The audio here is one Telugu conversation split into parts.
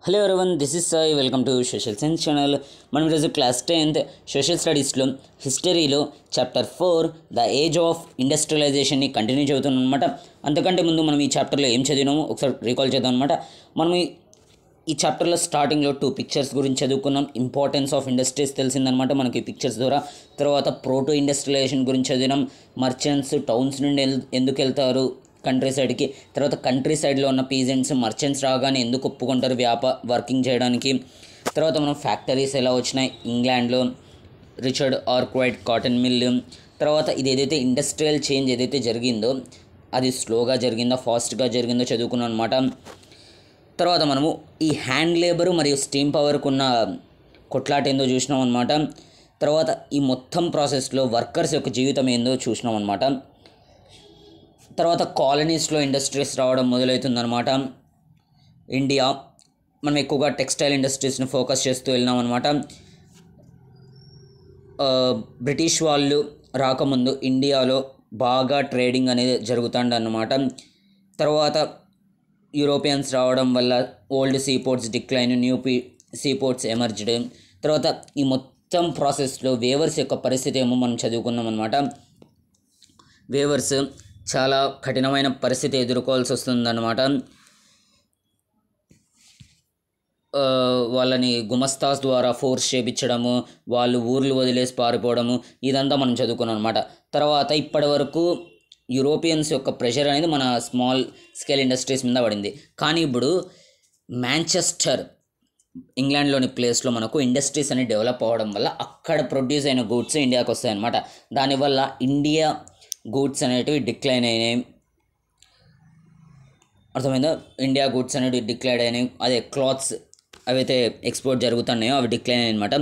Hello everyone, this is Sai. Welcome to social science channel. మనం ఈరోజు క్లాస్ 10th సోషల్ స్టడీస్లో హిస్టరీలో చాప్టర్ 4 ద ఏజ్ ఆఫ్ ఇండస్ట్రియలైజేషన్ని కంటిన్యూ చదువుతున్నాం అనమాట. అంతకంటే ముందు మనం ఈ చాప్టర్లో ఏం చదివినామో ఒకసారి రీకాల్ చేద్దాం అనమాట. మనం ఈ చాప్టర్లో స్టార్టింగ్లో 2 పిక్చర్స్ గురించి చదువుకున్నాం. ఇంపార్టెన్స్ ఆఫ్ ఇండస్ట్రీస్ తెలిసిందనమాట మనకి ఈ పిక్చర్స్ ద్వారా. తర్వాత ప్రోటో ఇండస్ట్రియలైజేషన్ గురించి చదివినాం. మర్చెంట్స్ టౌన్స్ నుండి ఎందుకు వెళ్తారు కంట్రీ సైడ్కి, తర్వాత కంట్రీ సైడ్లో ఉన్న పీజెంట్స్ మర్చెంట్స్ రాగానే ఎందుకు ఒప్పుకుంటారు వర్కింగ్ చేయడానికి. తర్వాత మనం ఫ్యాక్టరీస్ ఎలా వచ్చినాయి ఇంగ్లాండ్లో, రిచర్డ్ ఆర్క్రైట్ కాటన్ మిల్. తర్వాత ఇది ఏదైతే ఇండస్ట్రియల్ చేంజ్ ఏదైతే జరిగిందో అది స్లోగా జరిగిందో ఫాస్ట్గా జరిగిందో చదువుకున్నాం అనమాట. తర్వాత మనము ఈ హ్యాండ్ లేబరు మరియు స్టీమ్ పవర్కు ఉన్న కొట్లాట ఏందో చూసినాం అనమాట. తర్వాత ఈ మొత్తం ప్రాసెస్లో వర్కర్స్ యొక్క జీవితం ఏందో చూసినాం అనమాట. తర్వాత కాలనీస్లో ఇండస్ట్రీస్ రావడం మొదలవుతుందన్నమాట. ఇండియా మనం ఎక్కువగా టెక్స్టైల్ ఇండస్ట్రీస్ని ఫోకస్ చేస్తూ వెళ్ళినాం అనమాట. బ్రిటిష్ వాళ్ళు రాకముందు ఇండియాలో బాగా ట్రేడింగ్ అనేది జరుగుతుందన్నమాట. తర్వాత యూరోపియన్స్ రావడం వల్ల old seaports decline, new seaports emerged. తర్వాత ఈ మొత్తం ప్రాసెస్లో వేవర్స్ యొక్క పరిస్థితి ఏమో మనం చదువుకున్నాం అనమాట. వేవర్స్ చాలా కఠినమైన పరిస్థితి ఎదుర్కోవాల్సి వస్తుందన్నమాట. వాళ్ళని గుమస్తాస్ ద్వారా ఫోర్స్ చేయించడము, వాళ్ళు ఊర్లు వదిలేసి పారిపోవడము, ఇదంతా మనం చదువుకున్నాం అనమాట. తర్వాత ఇప్పటి వరకు యూరోపియన్స్ యొక్క ప్రెషర్ అనేది మన స్మాల్ స్కేల్ ఇండస్ట్రీస్ మీద పడింది. కానీ ఇప్పుడు మాంచెస్టర్ ఇంగ్లాండ్లోని ప్లేస్లో మనకు ఇండస్ట్రీస్ అనేవి డెవలప్ అవ్వడం వల్ల అక్కడ ప్రొడ్యూస్ అయిన గూడ్స్ ఇండియాకి వస్తాయన్నమాట. దానివల్ల ఇండియా గూడ్స్ అనేటివి డిక్లైన్ అయినాయి. అర్థమైందా? ఇండియా గూడ్స్ అనేటివి డిక్లైన్ అయినాయి. అదే క్లాత్స్ అవైతే ఎక్స్పోర్ట్ జరుగుతున్నాయో అవి డిక్లైన్ అయ్యాయి అనమాట.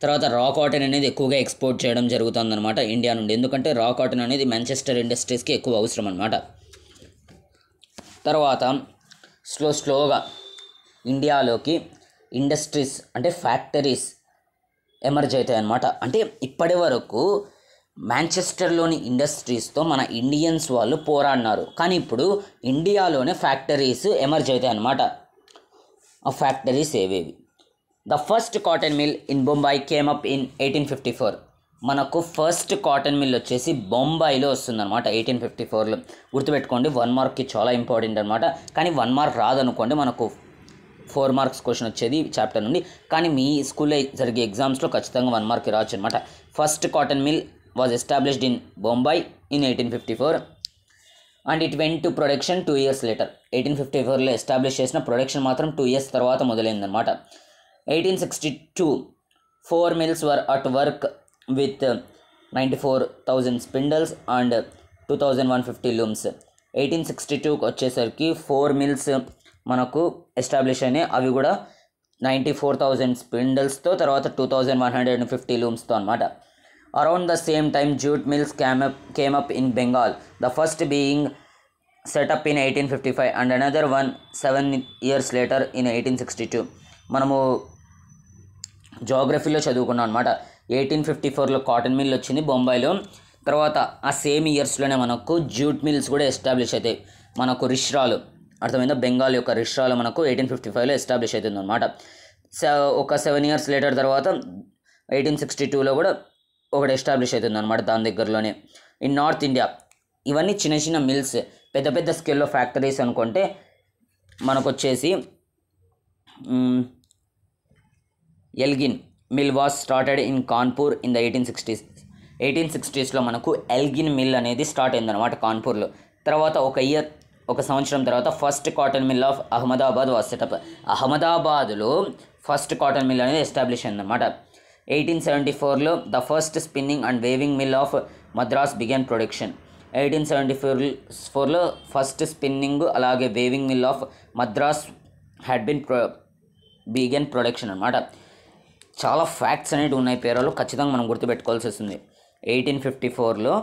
తర్వాత రా కాటన్ అనేది ఎక్కువగా ఎక్స్పోర్ట్ చేయడం జరుగుతుందన్నమాట ఇండియా నుండి. ఎందుకంటే రా కాటన్ అనేది మాంచెస్టర్ ఇండస్ట్రీస్కి ఎక్కువ అవసరం అనమాట. తర్వాత స్లోగా ఇండియాలోకి ఇండస్ట్రీస్ అంటే ఫ్యాక్టరీస్ ఎమర్జ్ అవుతాయి అన్నమాట. అంటే ఇప్పటి వరకు మాంచెస్టర్లోని ఇండస్ట్రీస్తో మన ఇండియన్స్ వాళ్ళు పోరాడినారు, కానీ ఇప్పుడు ఇండియాలోనే ఫ్యాక్టరీస్ ఎమర్జ్ అవుతాయి అన్నమాట. ఆ ఫ్యాక్టరీస్ ఏవేవి? The first cotton mill in Bombay came up in 1854. మనకు ఫస్ట్ కాటన్ మిల్ వచ్చేసి బొంబాయిలో వస్తుందన్నమాట 1854లో. గుర్తుపెట్టుకోండి, 1 మార్క్కి చాలా ఇంపార్టెంట్ అనమాట. కానీ 1 మార్క్ రాదనుకోండి, మనకు 4 మార్క్స్ క్వశ్చన్ వచ్చేది చాప్టర్ నుండి. కానీ మీ స్కూల్లో జరిగే ఎగ్జామ్స్లో ఖచ్చితంగా 1 మార్క్ రావచ్చు అనమాట. First cotton mill was established in Bombay in 1854 and it went to production 2 years later. 1854లో establish చేసిన ప్రొడక్షన్ మాత్రం 2 years తర్వాత మొదలైందనమాట. 1862 4 mills were at work with 94,000 spindles and 2,150 looms. 1862కి వచ్చేసరికి 4 mills మనకు ఎస్టాబ్లిష్ అయినాయి. అవి కూడా 94,000 స్పిండల్స్తో, తర్వాత 2,150 లూమ్స్తో అనమాట. Around the same time, jute mills came up in Bengal, the first being set up in 1855 and another one 7 years later in 1862. మనము జోగ్రఫీలో చదువుకున్నాం అనమాట. 1854లో కాటన్ మిల్ వచ్చింది బొంబాయిలో. తర్వాత ఆ సేమ్ ఇయర్స్లోనే మనకు జూట్ మిల్స్ కూడా ఎస్టాబ్లిష్ అవుతాయి. మనకు రిష్రాలు, అర్థమైందా? బెంగాల్ యొక్క రిష్రాలు మనకు 1855లో ఎస్టాబ్లిష్ అవుతుంది అనమాట. ఒక 7 years లేటర్ తర్వాత 1862లో కూడా ఒకటి ఎస్టాబ్లిష్ అవుతుంది అనమాట దాని దగ్గరలోనే. ఇన్ నార్త్ ఇండియా ఇవన్నీ చిన్న చిన్న మిల్స్, పెద్ద పెద్ద స్కేల్లో ఫ్యాక్టరీస్ అనుకుంటే మనకు వచ్చేసి Elgin mill was started in Kanpur in the 1860s. 1860స్లో మనకు ఎల్గిన్ మిల్ అనేది స్టార్ట్ అయిందనమాట కాన్పూర్లో. తర్వాత ఒక సంవత్సరం తర్వాత first cotton mill of Ahmedabad was set up. అహ్మదాబాద్లో ఫస్ట్ కాటన్ మిల్ అనేది ఎస్టాబ్లిష్ అయిందనమాట. 1874లో the first spinning and weaving mill of Madras began production. 1874లో ఫస్ట్ స్పిన్నింగ్ అలాగే weaving mill of Madras had began production అనమాట. చాలా ఫ్యాక్ట్స్ అనేవి ఉన్నాయి పేరులో, ఖచ్చితంగా మనం గుర్తుపెట్టుకోవాల్సి వస్తుంది. 1854లో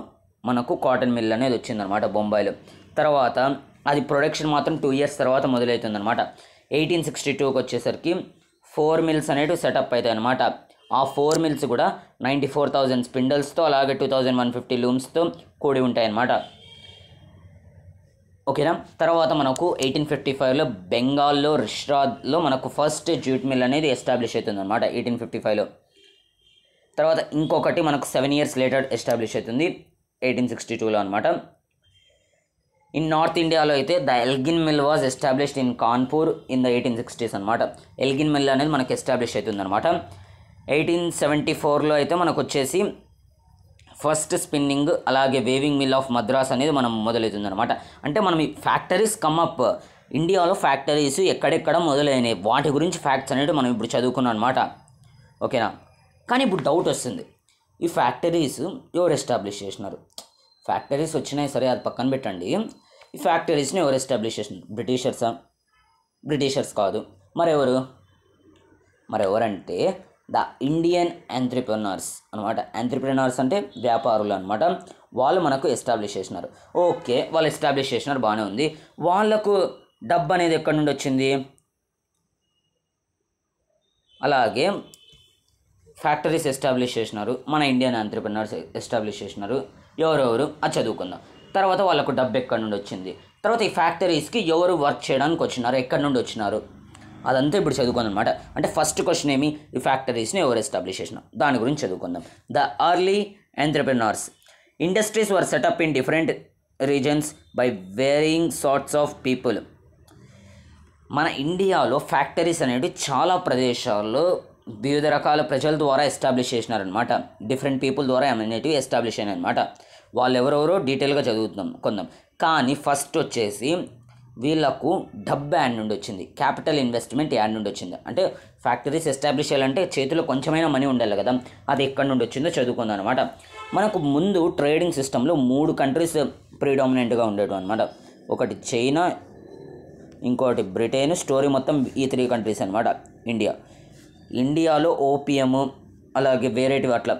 మనకు కాటన్ మిల్ అనేది వచ్చిందనమాట బొంబాయిలో. తర్వాత అది ప్రొడక్షన్ మాత్రం 2 years తర్వాత మొదలవుతుంది అనమాట. 1862కి వచ్చేసరికి 4 mills అనేవి సెటప్ అవుతాయి అనమాట. ఆ 4 mills కూడా 94,000 స్పిండల్స్తో అలాగే 2,150 లూమ్స్తో కూడి ఉంటాయి అన్నమాట. ఓకేనా. తర్వాత మనకు 1855లో బెంగాల్లో రిష్రాద్లో మనకు ఫస్ట్ జ్యూట్ మిల్ అనేది ఎస్టాబ్లిష్ అవుతుంది అనమాట 1855లో. తర్వాత ఇంకొకటి మనకు 7 years లేటర్ ఎస్టాబ్లిష్ అవుతుంది 1862లో అనమాట. ఇన్ నార్త్ ఇండియాలో అయితే the Elgin mill was established in Kanpur in the 1860s అనమాట. ఎల్గిన్ మిల్ అనేది మనకు ఎస్టాబ్లిష్ అవుతుంది అనమాట. 1874లో అయితే మనకు వచ్చేసి ఫస్ట్ స్పిన్నింగ్ అలాగే వేవింగ్ మిల్ ఆఫ్ మద్రాస్ అనేది మనం మొదలవుతుంది అనమాట. అంటే మనం ఈ ఫ్యాక్టరీస్ కమ్అప్, ఇండియాలో ఫ్యాక్టరీస్ ఎక్కడెక్కడ మొదలైనవి వాటి గురించి ఫ్యాక్ట్స్ అనేవి మనం ఇప్పుడు చదువుకున్నాం అనమాట. ఓకేనా. కానీ ఇప్పుడు డౌట్ వస్తుంది, ఈ ఫ్యాక్టరీస్ ఎవరు ఎస్టాబ్లిష్ చేసినారు? ఫ్యాక్టరీస్ వచ్చినాయి సరే, అది పక్కన పెట్టండి. ఈ ఫ్యాక్టరీస్ని ఎవరు ఎస్టాబ్లిష్ చేసినారు? బ్రిటిషర్సా? బ్రిటిషర్స్ కాదు. మరెవరంటే ద ఇండియన్ ఎంట్రప్రెనర్స్ అనమాట. ఎంట్రప్రెనర్స్ అంటే వ్యాపారులు అనమాట. వాళ్ళు మనకు ఎస్టాబ్లిష్ చేసినారు. ఓకే, వాళ్ళు ఎస్టాబ్లిష్ చేసినారు, బాగానే ఉంది. వాళ్ళకు డబ్బు అనేది ఎక్కడి నుండి వచ్చింది? అలాగే ఫ్యాక్టరీస్ ఎస్టాబ్లిష్ చేసినారు, మన ఇండియన్ ఎంట్రప్రెనర్స్ ఎస్టాబ్లిష్ చేసినారు. ఎవరెవరు అది చదువుకుందాం. తర్వాత వాళ్ళకు డబ్బు ఎక్కడి నుండి వచ్చింది, తర్వాత ఈ ఫ్యాక్టరీస్కి ఎవరు వర్క్ చేయడానికి వచ్చినారు, ఎక్కడి నుండి వచ్చినారు, అదంతా ఇప్పుడు చదువుకుందాం అనమాట. అంటే ఫస్ట్ క్వశ్చన్ ఏమి, ఈ ఫ్యాక్టరీస్ని ఎవరు ఎస్టాబ్లిష్ చేసినారు, దాని గురించి చదువుకుందాం. The early entrepreneurs industries were set up in different regions by varying sorts of people. మన ఇండియాలో ఫ్యాక్టరీస్ అనేవి చాలా ప్రదేశాల్లో వివిధ రకాల ప్రజల ద్వారా ఎస్టాబ్లిష్ చేసినారనమాట. డిఫరెంట్ పీపుల్ ద్వారా అనేటివి ఎస్టాబ్లిష్ అయినాయి అనమాట. వాళ్ళు ఎవరెవరో డీటెయిల్గా చదువుతున్నాం కొందాం. కానీ ఫస్ట్ వచ్చేసి వీళ్ళకు డబ్బు యాడ్ నుండి వచ్చింది, క్యాపిటల్ ఇన్వెస్ట్మెంట్ యాడ్ నుండి వచ్చింది. అంటే ఫ్యాక్టరీస్ ఎస్టాబ్లిష్ చేయాలంటే చేతిలో కొంచెమైనా మనీ ఉండాలి కదా, అది ఎక్కడి నుండి వచ్చిందో చదువుకుందాం అనమాట. మనకు ముందు ట్రేడింగ్ సిస్టంలో 3 కంట్రీస్ ప్రీడామినెంట్గా ఉండేవి అనమాట. ఒకటి చైనా, ఇంకోటి బ్రిటన్, స్టోరీ మొత్తం ఈ 3 కంట్రీస్ అనమాట. ఇండియాలో ఓపియము అలాగే వేరేటివి అట్లా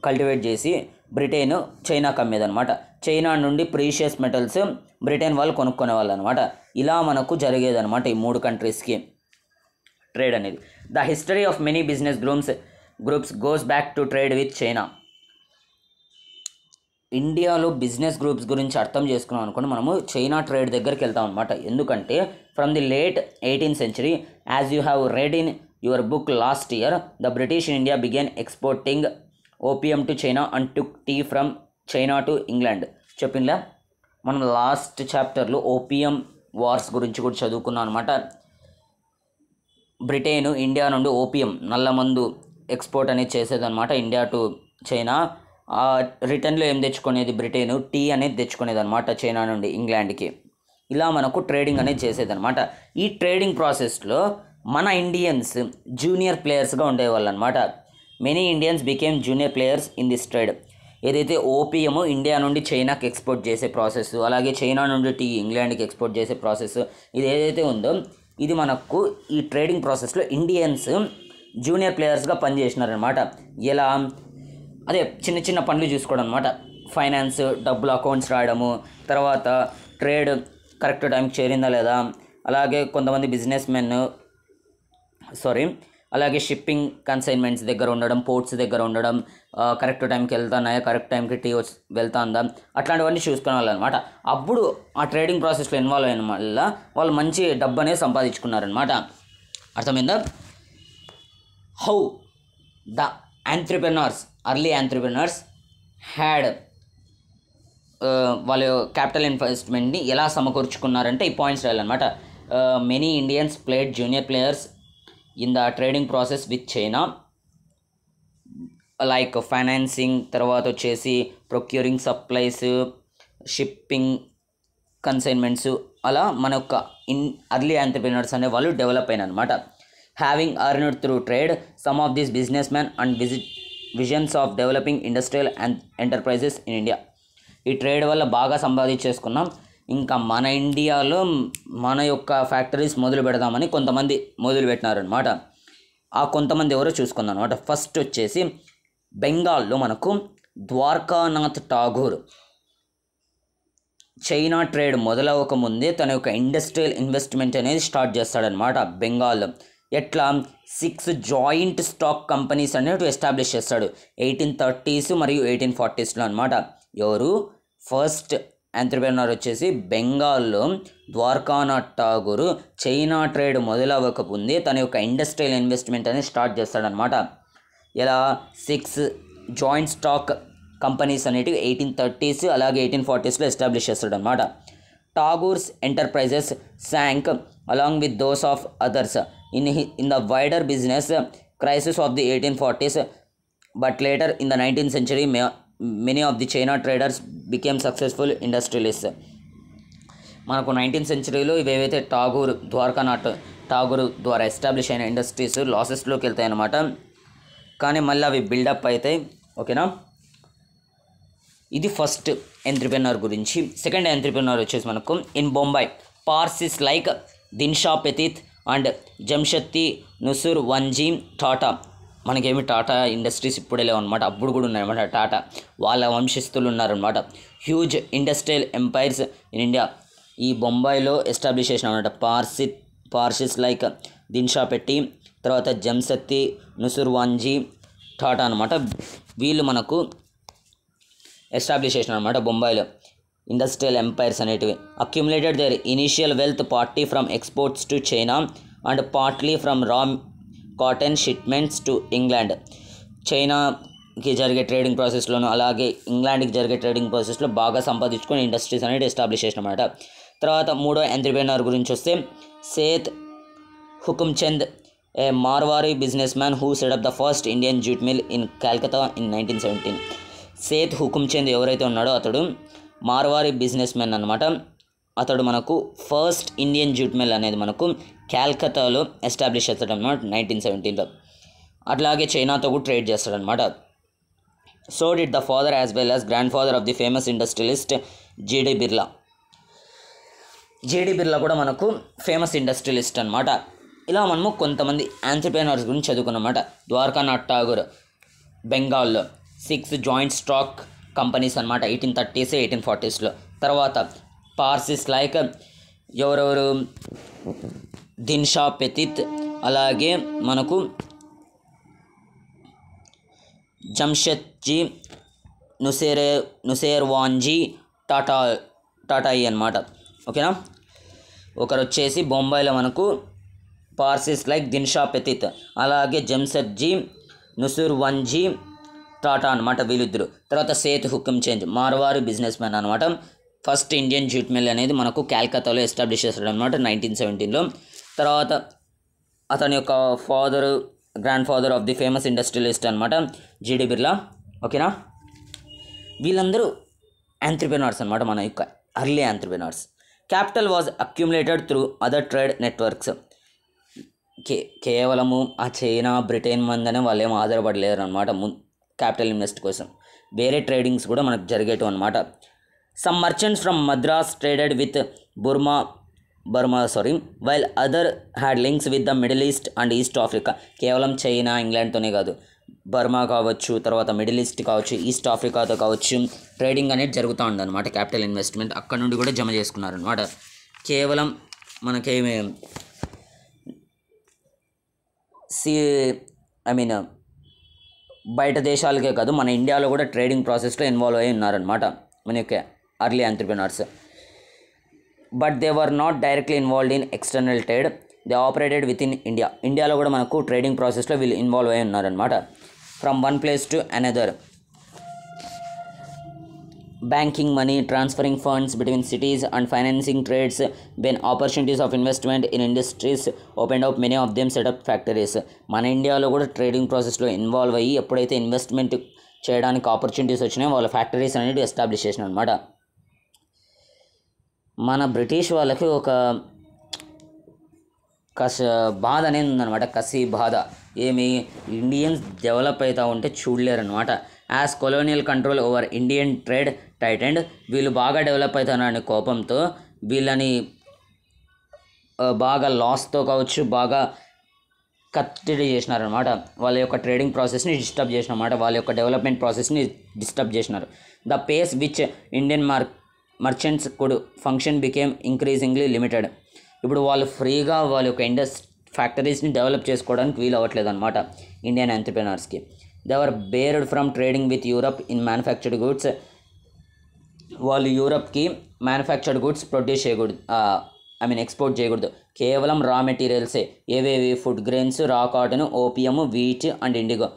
కల్టివేట్ చేసి బ్రిటన్ చైనాకి అమ్మేదనమాట. చైనా నుండి ప్రీషియస్ మెటల్స్ బ్రిటన్ వాళ్ళు కొనుక్కునే వాళ్ళు అనమాట. ఇలా మనకు జరిగేదనమాట ఈ 3 కంట్రీస్కి ట్రేడ్ అనేది. The history of many business groups goes back to trade with China. ఇండియాలో బిజినెస్ గ్రూప్స్ గురించి అర్థం చేసుకున్నాం అనుకోండి, మనము చైనా ట్రేడ్ దగ్గరికి వెళ్తాం అనమాట. ఎందుకంటే from the late 18th century, as you have read in your book last year, the British in India began exporting opium to China and took tea from China to England. చెప్పిందా మనం లాస్ట్ చాప్టర్లో ఓపియం వార్స్ గురించి కూడా చదువుకున్నాం అనమాట. బ్రిటన్ ఇండియా నుండి ఓపియం నల్ల మందు ఎక్స్పోర్ట్ అనేది చేసేదన్నమాట ఇండియా టు చైనా. రిటర్న్లో ఏం తెచ్చుకునేది బ్రిటన్, టీ అనేది తెచ్చుకునేది అనమాట చైనా నుండి ఇంగ్లాండ్కి. ఇలా మనకు ట్రేడింగ్ అనేది చేసేదన్నమాట. ఈ ట్రేడింగ్ ప్రాసెస్లో మన ఇండియన్స్ జూనియర్ ప్లేయర్స్గా ఉండేవాళ్ళు అనమాట. Many Indians became junior players in this trade. ఏదైతే ఓపియము ఇండియా నుండి చైనాకి ఎక్స్పోర్ట్ చేసే ప్రాసెస్, అలాగే చైనా నుండి టీ ఇంగ్లాండ్కి ఎక్స్పోర్ట్ చేసే ప్రాసెస్, ఇది ఏదైతే ఉందో ఇది మనకు ఈ ట్రేడింగ్ ప్రాసెస్లో ఇండియన్స్ జూనియర్ ప్లేయర్స్గా పనిచేసినారనమాట. ఎలా? అదే చిన్న చిన్న పనులు చూసుకోవడం అనమాట. ఫైనాన్స్, డబ్బులు అకౌంట్స్ రాయడము, తర్వాత ట్రేడ్ కరెక్ట్ టైంకి చేరిందా లేదా, అలాగే కొంతమంది బిజినెస్ మెన్ అలాగే షిప్పింగ్ కన్సైన్మెంట్స్ దగ్గర ఉండడం, పోర్ట్స్ దగ్గర ఉండడం, కరెక్ట్ టైంకి వెళ్తున్నాయా, కరెక్ట్ టైంకి టీ వెళ్తుందా, అట్లాంటివన్నీ చూసుకునే వాళ్ళు అనమాట. అప్పుడు ఆ ట్రేడింగ్ ప్రాసెస్లో ఇన్వాల్వ్ అయిన వల్ల వాళ్ళు మంచి డబ్బు అనేది సంపాదించుకున్నారనమాట. అర్థమైందా? How the early entrepreneurs had వాళ్ళు క్యాపిటల్ ఇన్వెస్ట్మెంట్ని ఎలా సమకూర్చుకున్నారంటే ఈ పాయింట్స్ రాయాలన్నమాట. Many Indians played junior players in the trading process with China, like financing, తర్వాత వచ్చేసి ప్రొక్యూరింగ్ సప్లైస్, షిప్పింగ్ కన్సైన్మెంట్స్. అలా మన యొక్క ఎర్లీ ఎంటర్ప్రెన్యూర్స్ అనే వాళ్ళు డెవలప్ అయిన అనమాట. Having earned through trade some of this business man and visions of developing industrial and enterprises in India. ఈ ట్రేడ్ వల్ల బాగా సంపాదించేసుకున్నాం. ఇంకా మన ఇండియాలో మన యొక్క ఫ్యాక్టరీస్ మొదలు పెడదామని కొంతమంది మొదలు పెట్టినారనమాట. ఆ కొంతమంది ఎవరో చూసుకుందాం అనమాట. ఫస్ట్ వచ్చేసి బెంగాల్లో మనకు ద్వారకానాథ్ ఠాగూర్ చైనా ట్రేడ్ మొదలవక ముందే తన యొక్క ఇండస్ట్రియల్ ఇన్వెస్ట్మెంట్ అనేది స్టార్ట్ చేస్తాడనమాట బెంగాల్లో. ఎట్లా? 6 జాయింట్ స్టాక్ కంపెనీస్ అనేవి ఎస్టాబ్లిష్ చేస్తాడు 1830s మరియు 1840s అనమాట. ఎవరు? ఫస్ట్ ఎంటర్‌ప్రెన్యూర్ వచ్చేసి బెంగాల్లో ద్వారకానాథ్ ఠాగూర్ చైనా ట్రేడ్ మొదలవ్వకముందే తన యొక్క ఇండస్ట్రియల్ ఇన్వెస్ట్మెంట్ అనేది స్టార్ట్ చేస్తాడనమాట. ఇలా 6 జాయింట్ స్టాక్ కంపెనీస్ అనేటివి 1830s అలాగే 1840sలో ఎస్టాబ్లిష్ చేస్తాడనమాట. Tagore's enterprises sank along with those of others in the wider business crisis of the 1840s, but later in the 19th century many of the China traders became successful industrialists. మనకు 19th సెంచరీలో ఇవేవైతే ద్వారకానాథ్ ఠాగూర్ ద్వారా ఎస్టాబ్లిష్ అయిన ఇండస్ట్రీస్ లాసెస్లోకి వెళ్తాయి అన్నమాట. కానీ మళ్ళీ అవి బిల్డప్ అవుతాయి. ఓకేనా, ఇది ఫస్ట్ ఎంటర్‌ప్రెన్యూర్ గురించి. సెకండ్ ఎంటర్‌ప్రెన్యూర్ వచ్చేసి మనకు in Bombay Parsis like Dinshaw Petit and Jamsetjee Nusserwanjee Tata. మనకేమి టాటా ఇండస్ట్రీస్ ఇప్పుడే లేవు అనమాట, అప్పుడు కూడా ఉన్నాయన్నమాట. టాటా వాళ్ళ వంశస్థులు ఉన్నారనమాట. Huge industrial empires in India ఈ బొంబాయిలో ఎస్టాబ్లిష్ చేసిన అనమాట. పార్సిస్ లైక్ దిన్షా పెట్టి, తర్వాత జంషెద్జీ నుసుర్వన్జీ టాటా అనమాట. వీళ్ళు మనకు ఎస్టాబ్లిష్ చేసిన అనమాట బొంబాయిలో ఇండస్ట్రియల్ ఎంపైర్స్ అనేటివి. Accumulated their initial wealth partly from exports to China and partly from raw cotton shipments to England. చైనాకి జరిగే ట్రేడింగ్ ప్రాసెస్లోను అలాగే ఇంగ్లాండ్కి జరిగే ట్రేడింగ్ ప్రాసెస్లో బాగా సంపాదించుకొని ఇండస్ట్రీస్ అనేది ఎస్టాబ్లిష్ చేసినమాట. తర్వాత మూడో ఎంటర్‌ప్రెన్యూర్ గురించి వస్తే Seth Hukumchand, a Marwari business man who set up the first Indian jute mill in Calcutta in 1917. Seth Hukumchand ఎవరైతే ఉన్నాడో అతడు మార్వారీ బిజినెస్ మ్యాన్ అనమాట. అతడు మనకు ఫస్ట్ ఇండియన్ జూట్ మిల్ అనేది మనకు కలకత్తాలో ఎస్టాబ్లిష్ చేస్తాడనమాట 1917లో. అట్లాగే చైనాతో కూడా ట్రేడ్ చేస్తాడనమాట. So did the father as well as grandfather of the famous industrialist GD Birla. GD Birla కూడా మనకు ఫేమస్ ఇండస్ట్రియలిస్ట్ అనమాట. ఇలా మనము కొంతమంది ఎంటర్‌ప్రెన్యూర్స్ గురించి చదువుకున్నమాట. ద్వారకానాథ్ ఠాగూర్ బెంగాల్లో 6 జాయింట్ స్టాక్ కంపెనీస్ అనమాట 1830s 1840sలో. తర్వాత పార్సిస్ లైక్ ఎవరెవరు దిన్షా పెతిత్, అలాగే మనకు జంషెద్జీ నుసేర్వాన్జీ టాటాయి అనమాట. ఓకేనా, ఒకరు వచ్చేసి బొంబాయిలో మనకు పార్సిస్ లైక్ దిన్షా పెతిత్, అలాగే జంషెద్జీ నుసుర్వన్జీ టాటా అనమాట వీళ్ళిద్దరు. తర్వాత సేత్ హుకుమ్చంద్ మార్వారీ బిజినెస్ మ్యాన్ అనమాట. ఫస్ట్ ఇండియన్ జూట్ మిల్ అనేది మనకు కలకత్తాలో ఎస్టాబ్లిష్ చేస్తాడు అనమాట 1917లో. తర్వాత అతని యొక్క grand father of the famous industrialist అనమాట జేడి బిర్లా. ఓకేనా, వీళ్ళందరూ ఎంటర్‌ప్రెన్యూర్స్ అనమాట, మన యొక్క early entrepreneurs. Capital was accumulated through other trade networks. కేవలము ఆ చైనా బ్రిటన్ మందనే వాళ్ళు ఏమో ఆధారపడలేరు అనమాట క్యాపిటల్ ఇన్వెస్ట్ కోసం. వేరే ట్రేడింగ్స్ కూడా మనకు జరిగేటివి అనమాట. Some merchants from Madras traded with Burma while other had links with the middle east and east Africa. కేవలం చైనా ఇంగ్లాండ్తోనే కాదు, బర్మా కావచ్చు, తర్వాత మిడిల్ ఈస్ట్ కావచ్చు, ఈస్ట్ ఆఫ్రికాతో కావచ్చు ట్రేడింగ్ అనేది జరుగుతూ ఉందన్నమాట. క్యాపిటల్ ఇన్వెస్ట్మెంట్ అక్కడ నుండి కూడా జమ చేసుకున్నారనమాట. కేవలం మనకేమి బయట దేశాలకే కాదు, మన ఇండియాలో కూడా ట్రేడింగ్ ప్రాసెస్లో ఇన్వాల్వ్ అయి ఉన్నారనమాట మన యొక్క early entrepreneurs. But they were not directly involved in external trade, they operated with in India. ఇండియాలో కూడా మనకు ట్రేడింగ్ ప్రాసెస్లో వీళ్ళు ఇన్వాల్వ్ అయి ఉన్నారనమాట. From one place to another, banking money, transferring funds between cities and financing trades. When opportunities of investment in industries opened up, many of them set up factories. మన ఇండియాలో కూడా ట్రేడింగ్ ప్రాసెస్లో ఇన్వాల్వ్ అయ్యి ఎప్పుడైతే ఇన్వెస్ట్మెంట్ చేయడానికి ఆపర్చునిటీస్ వచ్చినాయో వాళ్ళ ఫ్యాక్టరీస్ అనేది ఎస్టాబ్లిష్ చేసిన అనమాట. మన బ్రిటిష్ వాళ్ళకి ఒక బాధ అనేది ఉందన్నమాట, కసి బాధ. ఏమి ఇండియన్స్ డెవలప్ అవుతూ ఉంటే చూడలేరనమాట. As colonial control over Indian trade tightened, వీళ్ళు బాగా డెవలప్ అవుతారనే కోపంతో వీళ్ళని బాగా లాస్తో కావచ్చు బాగా కట్టడి చేసినారనమాట. వాళ్ళ యొక్క ట్రేడింగ్ ప్రాసెస్ని డిస్టర్బ్ చేసినమాట, వాళ్ళ యొక్క డెవలప్మెంట్ ప్రాసెస్ని డిస్టర్బ్ చేసినారు. The face which Indian merchants could function became increasingly limited. ఇప్పుడు వాళ్ళు ఫ్రీగా వాళ్ళ యొక్క ఫ్యాక్టరీస్ని డెవలప్ చేసుకోవడానికి వీలు అవ్వట్లేదు అనమాట ఇండియన్ ఎంటర్‌ప్రెన్యూర్స్కి. They were barred from trading with Europe in manufactured goods వాళ్ళు యూరప్కి మ్యానుఫ్యాక్చర్డ్ గుడ్స్ ప్రొడ్యూస్ చేయకూడదు, ఎక్స్పోర్ట్ చేయకూడదు. కేవలం రా మెటీరియల్సే, ఏవేవి food grains, raw cotton, opium, wheat and indigo,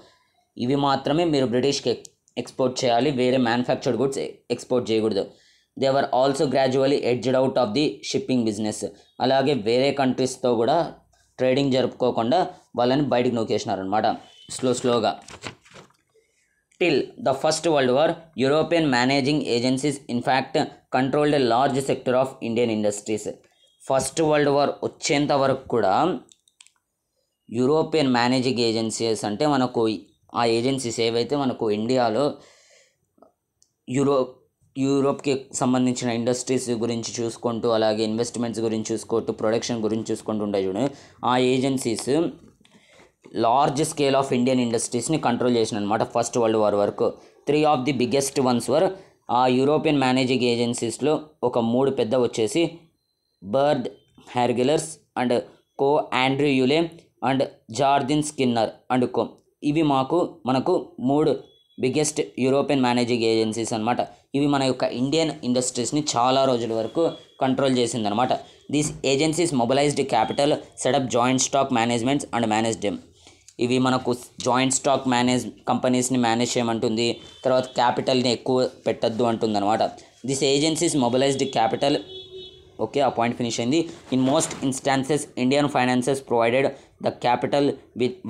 ఇవి మాత్రమే మీరు బ్రిటిష్కి ఎక్స్పోర్ట్ చేయాలి. వేరే మ్యానుఫ్యాక్చర్డ్ గుడ్స్ ఎక్స్పోర్ట్ చేయకూడదు. They were also gradually edged out of the shipping business. అలాగే వేరే కంట్రీస్తో కూడా ట్రేడింగ్ జరుపుకోకుండా వాళ్ళని బయటకు నూకేసినారనమాట స్లోగా. Till the first world war European managing agencies in fact controlled a large sector of Indian industries. First world war వచ్చేంత వరకు కూడా యూరోపియన్ మేనేజింగ్ ఏజెన్సీస్ అంటే మనకు ఆ ఏజెన్సీస్ ఏవైతే మనకు ఇండియాలో యూరోప్కి సంబంధించిన ఇండస్ట్రీస్ గురించి చూసుకుంటూ, అలాగే ఇన్వెస్ట్మెంట్స్ గురించి చూసుకుంటూ, ప్రొడక్షన్ గురించి చూసుకుంటూ ఉంటాయి చూడండి, ఆ agencies large scale of Indian ఇండస్ట్రీస్ని కంట్రోల్ చేసిన అనమాట ఫస్ట్ వరల్డ్ వార్ వరకు. 3 of the biggest ones were ఆ యూరోపియన్ మేనేజింగ్ ఏజెన్సీస్లో ఒక 3 పెద్ద వచ్చేసి Bird Heilgers and Co, Andrew Yule and Jardine Skinner and Co. ఇవి మనకు 3 బిగ్గెస్ట్ యూరోపియన్ మేనేజింగ్ ఏజెన్సీస్ అనమాట. ఇవి మన యొక్క ఇండియన్ ఇండస్ట్రీస్ని చాలా రోజుల వరకు కంట్రోల్ చేసిందనమాట. These agencies mobilised capital, setup joint stock managements and managed them. ఇవి మనకు జాయింట్ స్టాక్ కంపెనీస్ని మేనేజ్ చేయమంటుంది, తర్వాత క్యాపిటల్ని ఎక్కువ పెట్టద్దు అంటుంది అనమాట. This agencies mobilised capital, okay, ఆ పాయింట్ ఫినిష్ అయింది. In most instances Indian finances provided the capital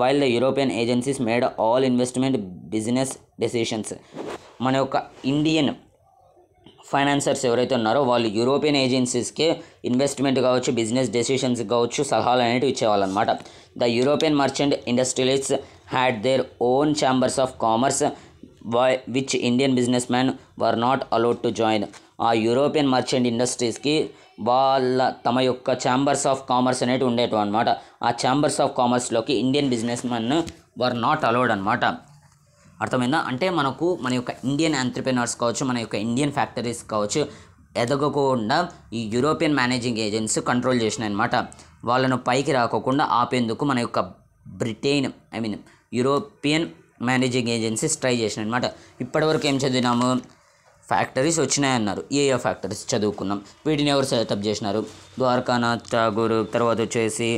while the European agencies made all investment business decisions. మన యొక్క ఇండియన్ ఫైనాన్సర్స్ ఎవరైతే ఉన్నారో వాళ్ళు యూరోపియన్ ఏజెన్సీస్కే ఇన్వెస్ట్మెంట్ కావచ్చు, బిజినెస్ డెసిషన్స్ కావచ్చు, సలహాలు అనేవి ఇచ్చేవాళ్ళు అనమాట. The European merchant industrialists had their own chambers of commerce which Indian business man were not allowed to join. ఆ యూరోపియన్ మర్చెంట్ ఇండస్ట్రీస్కి తమ యొక్క ఛాంబర్స్ ఆఫ్ కామర్స్ అనేవి ఉండేవి అనమాట. ఆ ఛాంబర్స్ ఆఫ్ కామర్స్లోకి Indian business man were not allowed అనమాట. అర్థమైందా? అంటే మన యొక్క ఇండియన్ ఎంటర్‌ప్రెన్యూర్స్ కావచ్చు, మన యొక్క ఇండియన్ ఫ్యాక్టరీస్ కావచ్చు, ఎదగకుండా ఈ యూరోపియన్ మేనేజింగ్ ఏజెన్సీ కంట్రోల్ చేసినాయి అనమాట. వాళ్ళను పైకి రాకోకుండా ఆపేందుకు మన యొక్క యూరోపియన్ మేనేజింగ్ ఏజెన్సీస్ ట్రై చేసినాయి అనమాట. ఇప్పటివరకు ఏం చదివినాము? ఫ్యాక్టరీస్ వచ్చినాయన్నారు. ఏ ఫ్యాక్టరీస్ చదువుకున్నాం. వీటిని ఎవరు సెటప్ చేసినారు? ద్వారకానాథ్ ఠాగూర్, తర్వాత వచ్చేసి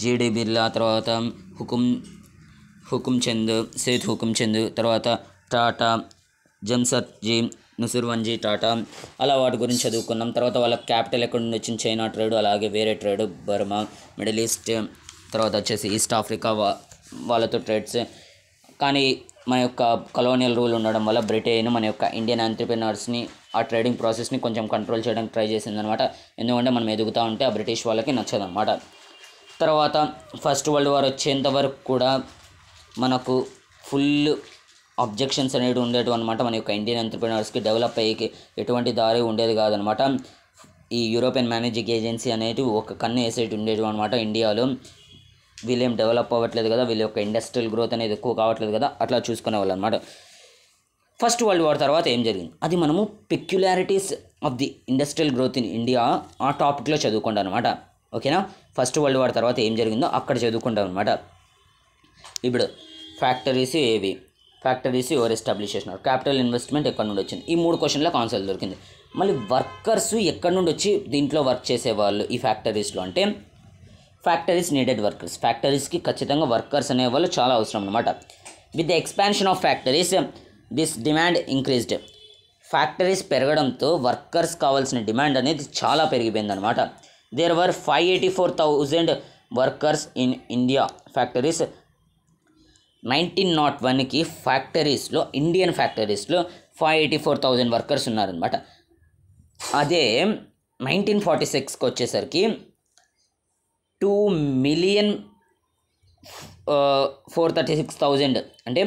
జీడి బిర్లా, తర్వాత సేత్ హుకుమ్ చంద్, తర్వాత టాటా, జమ్షెడ్జీ, నుసుర్వన్జీ టాటా, అలా వాటి గురించి చదువుకున్నాం. తర్వాత వాళ్ళ క్యాపిటల్ ఎక్కడి నుండి వచ్చింది? చైనా ట్రేడ్, అలాగే వేరే ట్రేడ్ బర్మా, మిడిల్ ఈస్ట్, తర్వాత వచ్చేసి ఈస్ట్ ఆఫ్రికా వాళ్ళతో ట్రేడ్స్. కానీ మన యొక్క కలోనియల్ రూల్ ఉండడం వల్ల బ్రిటన్ మన యొక్క ఇండియన్ ఎంటర్‌ప్రెన్యూర్స్ని, ఆ ట్రేడింగ్ ప్రాసెస్ని కొంచెం కంట్రోల్ చేయడానికి ట్రై చేసిందనమాట. ఎందుకంటే మనం ఎదుగుతూ ఉంటే ఆ బ్రిటిష్ వాళ్ళకి నచ్చదనమాట. తర్వాత ఫస్ట్ వరల్డ్ వార్ వచ్చేంత వరకు కూడా మనకు ఫుల్ అబ్జెక్షన్స్ అనేవి ఉండేవి అనమాట. మన యొక్క ఇండియన్ ఎంటర్‌ప్రెన్యూర్స్కి డెవలప్ అయ్యేకి ఎటువంటి దారి ఉండేది కాదనమాట. ఈ యూరోపియన్ మేనేజింగ్ ఏజెన్సీ అనేది ఒక కన్ను వేసేటి ఉండేవి అనమాట. ఇండియాలో వీళ్ళేం డెవలప్ అవ్వట్లేదు కదా, వీళ్ళ యొక్క ఇండస్ట్రియల్ గ్రోత్ అనేది ఎక్కువ కావట్లేదు కదా, అట్లా చూసుకునే వాళ్ళు అనమాట. ఫస్ట్ వరల్డ్ వార్ తర్వాత ఏం జరిగింది అది మనము peculiarities of the industrial growth in India ఆ టాపిక్లో చదువుకుంటాం అనమాట. ఓకేనా? ఫస్ట్ వరల్డ్ వార్ తర్వాత ఏం జరిగిందో అక్కడ చదువుకుంటాం అనమాట. ఇప్పుడు ఫ్యాక్టరీస్ ఎవరు ఎస్టాబ్లిష్ చేసినారు? క్యాపిటల్ ఇన్వెస్ట్మెంట్ ఎక్కడి నుండి వచ్చింది? ఈ 3 క్వశ్చన్లకు ఆన్సర్ దొరికింది. మళ్ళీ వర్కర్స్ ఎక్కడి నుండి వచ్చి దీంట్లో వర్క్ చేసేవాళ్ళు ఈ ఫ్యాక్టరీస్లో అంటే ఫ్యాక్టరీస్ నీడెడ్ వర్కర్స్. ఫ్యాక్టరీస్కి ఖచ్చితంగా వర్కర్స్ అనేవాళ్ళు చాలా అవసరం అనమాట. With the expansion of factories this demand increased. Factories పెరగడంతో వర్కర్స్ కావాల్సిన డిమాండ్ అనేది చాలా పెరిగిపోయిందనమాట. There were 584,000 workers in India factories. 1901కి ఫ్యాక్టరీస్లో, ఇండియన్ ఫ్యాక్టరీస్లో 584,000 వర్కర్స్ ఉన్నారనమాట. అదే 1946కి వచ్చేసరికి 2,436,000 అంటే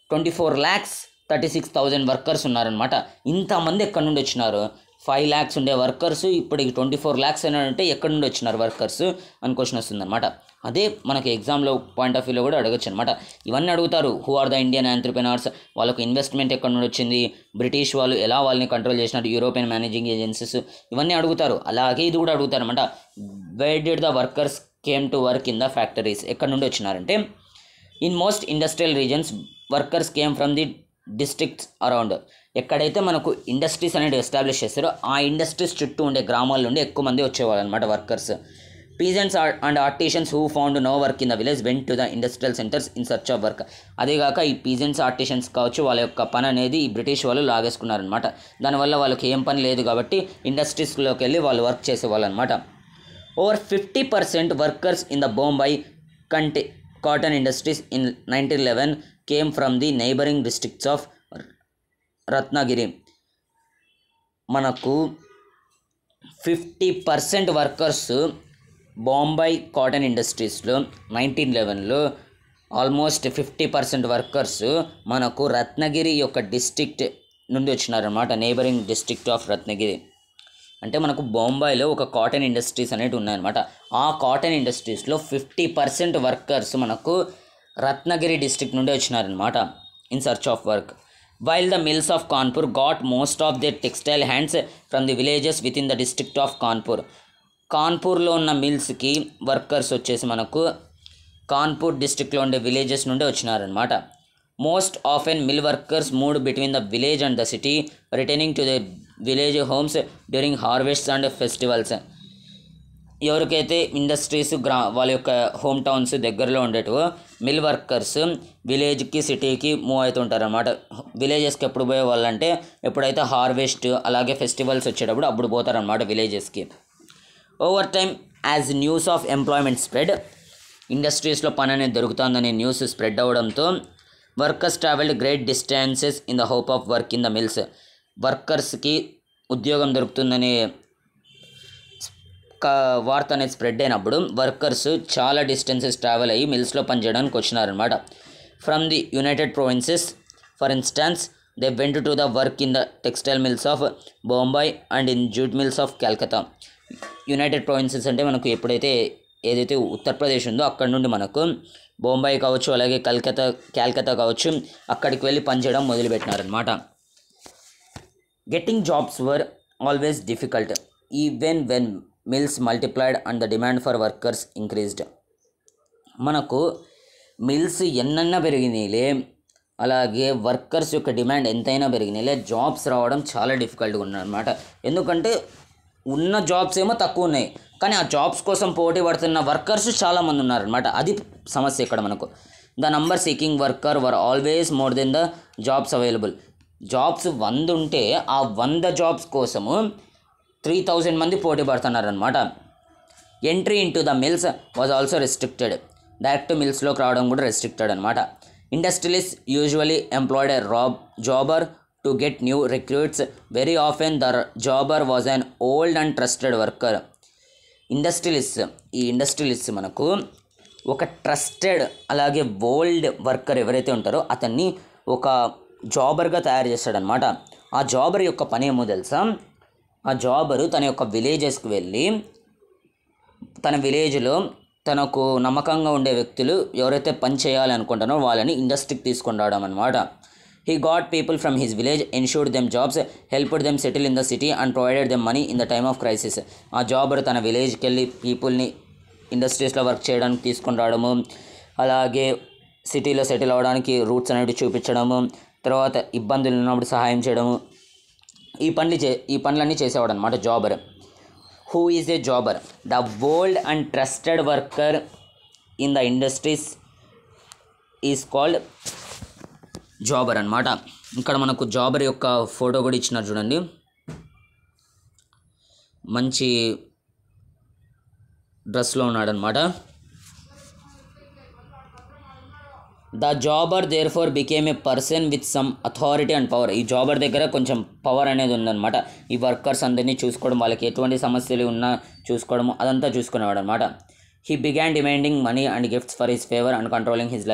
24,36,000 వర్కర్స్ ఉన్నారనమాట. ఇంతమంది ఎక్కడి నుండి వచ్చినారు? 5 lakhs ఉండే వర్కర్స్ ఇప్పుడు 24 lakhs అంటే ఎక్కడి నుండి వచ్చినారు వర్కర్స్ అని క్వశ్చన్ వస్తుందన్నమాట. అదే మనకి ఎగ్జామ్లో పాయింట్ ఆఫ్ వ్యూలో కూడా అడగచ్చు అనమాట. ఇవన్నీ అడుగుతారు. Who are the Indian entrepreneurs, వాళ్ళకు ఇన్వెస్ట్మెంట్ ఎక్కడి నుండి వచ్చింది, బ్రిటిష్ వాళ్ళు ఎలా వాళ్ళని కంట్రోల్ చేసినారు, యూరోపియన్ మేనేజింగ్ ఏజెన్సీస్, ఇవన్నీ అడుగుతారు. అలాగే ఇది కూడా అడుగుతారు అనమాట. Where did the workers came to work in the factories, ఎక్కడి నుండి వచ్చినారంటే in most industrial regions workers came from the districts around. ఎక్కడైతే మనకు ఇండస్ట్రీస్ అనేవి ఎస్టాబ్లిష్ చేస్తారో ఆ ఇండస్ట్రీస్ చుట్టూ ఉండే గ్రామాల నుండి ఎక్కువ మంది వచ్చేవాళ్ళు అనమాట workers. Peasants and artisans who found no work in the village went to the industrial centres in search of work. అదేగాక ఈ పీజెంట్స్ ఆర్టిషన్స్ కావచ్చు, వాళ్ళ యొక్క పని అనేది ఈ బ్రిటిష్ వాళ్ళు లాగేసుకున్నారనమాట. దానివల్ల వాళ్ళకి ఏం పని లేదు కాబట్టి ఇండస్ట్రీస్లోకి వెళ్ళి వాళ్ళు వర్క్ చేసేవాళ్ళు అనమాట. Over 50% workers in the Bombay cotton industries in 1911 came from the neighbouring districts of Ratnagiri. మనకు 50% workers Bombay cotton ఇండస్ట్రీస్లో 1911లో almost 50% workers మనకు రత్నగిరి యొక్క డిస్ట్రిక్ట్ నుండి వచ్చినారన్నమాట. నైబరింగ్ డిస్ట్రిక్ట్ ఆఫ్ రత్నగిరి అంటే మనకు బొంబాయిలో ఒక కాటన్ ఇండస్ట్రీస్ అనేవి ఉన్నాయన్నమాట. ఆ కాటన్ ఇండస్ట్రీస్లో 50% వర్కర్స్ మనకు రత్నగిరి డిస్ట్రిక్ట్ నుండి వచ్చినారనమాట in search of work. While the mills of Kanpur got most of the textile hands from the villages within the district of Kanpur. కాన్పూర్లో ఉన్న మిల్స్కి వర్కర్స్ వచ్చేసి మనకు కాన్పూర్ డిస్ట్రిక్ట్లో ఉండే విలేజెస్ నుండి వచ్చినారనమాట. Most often mill workers moved between the village and the city, returning to the village homes during harvests and festivals. ఎవరికైతే ఇండస్ట్రీస్ వాళ్ళ యొక్క హోమ్ టౌన్స్ దగ్గరలో ఉండేటివో మిల్ వర్కర్స్ విలేజ్కి సిటీకి మూవ్ అవుతుంటారు అనమాట. విలేజెస్కి ఎప్పుడు పోయే వాళ్ళంటే ఎప్పుడైతే హార్వెస్ట్ అలాగే ఫెస్టివల్స్ వచ్చేటప్పుడు అప్పుడు పోతారనమాట విలేజెస్కి. Over time as news of employment spread, ఇండస్ట్రీస్లో పని అనేది దొరుకుతుందనే న్యూస్ స్ప్రెడ్ అవడంతో workers travelled great distances in the hope of work in the mills. వర్కర్స్కి ఉద్యోగం దొరుకుతుందనే వార్త అనేది స్ప్రెడ్ అయినప్పుడు వర్కర్స్ చాలా డిస్టెన్సెస్ ట్రావెల్ అయ్యి మిల్స్లో పనిచేయడానికి వచ్చినారనమాట. From the United Provinces for instance they went to the work in the textile mills of Bombay and in jute mills of Calcutta. United Provinces అంటే మనకు ఎప్పుడైతే ఏదైతే ఉత్తరప్రదేశ్ ఉందో అక్కడ నుండి మనకు బొంబాయి కావచ్చు అలాగే కలకత్తా కావచ్చు అక్కడికి వెళ్ళి పనిచేయడం మొదలుపెట్టినారనమాట. Getting jobs were always difficult even when mills multiplied and the demand for workers increased. మనకు మిల్స్ ఎన్నన్నా పెరిగినాయిలే అలాగే వర్కర్స్ యొక్క డిమాండ్ ఎంతైనా పెరిగినాయిలే జాబ్స్ రావడం చాలా డిఫికల్ట్గా ఉన్నదన్నమాట. ఎందుకంటే ఉన్న జాబ్స్ ఏమో తక్కువ ఉన్నాయి కానీ ఆ జాబ్స్ కోసం పోటీ పడుతున్న వర్కర్స్ చాలామంది ఉన్నారనమాట. అది సమస్య ఇక్కడ మనకు. The number seeking worker were always more than the jobs available. Jobs 100 ఉంటే ఆ 100 జాబ్స్ కోసము 3000 మంది పోటీ పడుతున్నారనమాట. Entry into the mills was also restricted. Direct మిల్స్లోకి రావడం కూడా రెస్ట్రిక్టెడ్ అనమాట. Industrialist usually employed a jobber to get new recruits. Very often the jobber was an old and trusted worker. ఈ ఇండస్ట్రియలిస్ట్ మనకు ఒక ట్రస్టెడ్ అలాగే ఓల్డ్ వర్కర్ ఎవరైతే ఉంటారో అతన్ని ఒక జాబర్గా తయారు చేస్తాడనమాట. ఆ జాబర్ యొక్క పని ఏమో తెలుసా, ఆ జాబరు తన యొక్క విలేజెస్కి వెళ్ళి తన విలేజ్లో తనకు నమ్మకంగా ఉండే వ్యక్తులు ఎవరైతే పని చేయాలి అనుకుంటారో వాళ్ళని ఇండస్ట్రీకి తీసుకొని రావడం అనమాట. He got people from his village, ensured them jobs, helped them settle in the city and provided them money in the time of crisis. ఆ జాబర్ తన విలేజ్కి వెళ్ళి పీపుల్ని ఇండస్ట్రీస్లో వర్క్ చేయడానికి తీసుకొని రావడము, అలాగే సిటీలో సెటిల్ అవ్వడానికి రూట్స్ అనేవి చూపించడము, తర్వాత ఇబ్బందులు ఉన్నప్పుడు సహాయం చేయడము, ఈ పనులన్నీ చేసేవాడు అనమాట Jaber. Who is a Jaber? The old and trusted worker in the industries is called Jaber అనమాట. ఇక్కడ మనకు జాబర్ యొక్క ఫోటో కూడా ఇచ్చినారు చూడండి, మంచి డ్రెస్లో ఉన్నాడనమాట. The jobber therefore became a person with some authority and power. ఈ జాబర్ దగ్గర కొంచెం పవర్ అనేది ఉందన్నమాట. ఈ వర్కర్స్ అందరినీ చూసుకోవడం, వాళ్ళకి ఎటువంటి సమస్యలు ఉన్నా చూసుకోవడము అదంతా చూసుకునేవాడు అనమాట. He began demanding money and gifts for his favour and controlling his the